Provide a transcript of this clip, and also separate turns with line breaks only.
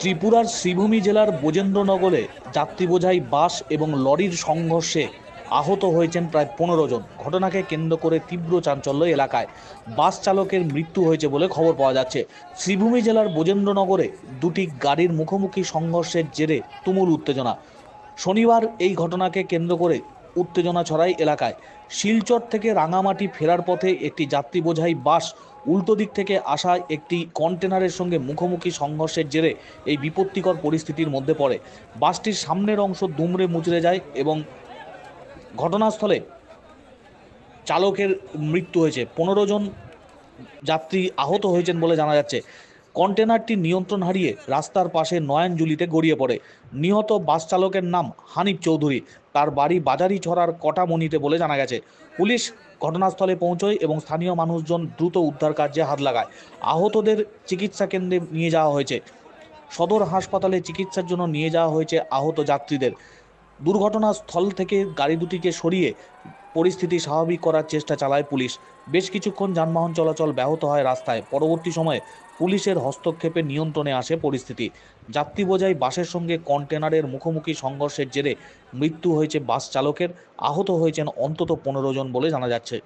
ত্রিপুরার শ্রীভূমি জেলার বোজেন্দ্রনগরে যাত্রী বোঝাই বাস এবং লরির সংঘর্ষে আহত হয়েছেন প্রায় 15 জন। ঘটনাকে কেন্দ্র করে তীব্র চাঞ্চল্য এলাকায়। বাস চালকের মৃত্যু হয়েছে বলে খবর পাওয়া যাচ্ছে। শ্রীভূমি জেলার বোজেন্দ্রনগরে দুটি গাড়ির মুখোমুখি সংঘর্ষের জেরে তুমুল উত্তেজনা। শনিবার এই ঘটনাকে কেন্দ্র করে উত্তেজনা ছড়ায় এলাকায়। শিলচর থেকে রাঙামাটি ফেরার পথে একটি যাত্রী বোঝাই বাস উল্টো দিক থেকে আসা একটি কন্টেনারের সঙ্গে মুখোমুখি সংঘর্ষের জেরে এই বিপত্তিকর পরিস্থিতির মধ্যে পড়ে। বাসটির সামনের অংশ দুমড়ে মুচড়ে যায় এবং ঘটনাস্থলে চালকের মৃত্যু হয়েছে। 15 জন যাত্রী আহত হয়েছেন বলে জানা যাচ্ছে। কন্টেনারটি নিয়ন্ত্রণ হারিয়ে রাস্তার পাশে নয়নজুলিতে গড়িয়ে পড়ে। নিহত বাস চালকের নাম হানিফ চৌধুরী। তার বাড়ি বাজারিছড়ার কটামনিতে বলে জানা গেছে। পুলিশ ঘটনাস্থলে পৌঁছয় এবং স্থানীয় মানুষজন দ্রুত উদ্ধার কার্যে হাত লাগায়। আহতদের চিকিৎসা কেন্দ্রে নিয়ে যাওয়া হয়েছে। সদর হাসপাতালে চিকিৎসার জন্য নিয়ে যাওয়া হয়েছে আহত যাত্রীদের। দুর্ঘটনাস্থল থেকে গাড়ি দুটিকে সরিয়ে পরিস্থিতি স্বাভাবিক করার চেষ্টা চালায় পুলিশ। বেশ কিছুক্ষণ যানবাহন চলাচল ব্যাহত হয় রাস্তায়। পরবর্তী সময়ে পুলিশের হস্তক্ষেপে নিয়ন্ত্রণে আসে পরিস্থিতি। যাত্রী বোঝাই বাসের সঙ্গে কন্টেনারের মুখোমুখি সংঘর্ষের জেরে মৃত্যু হয়েছে বাস চালকের। আহত হয়েছেন অন্তত 15 জন বলে জানা যাচ্ছে।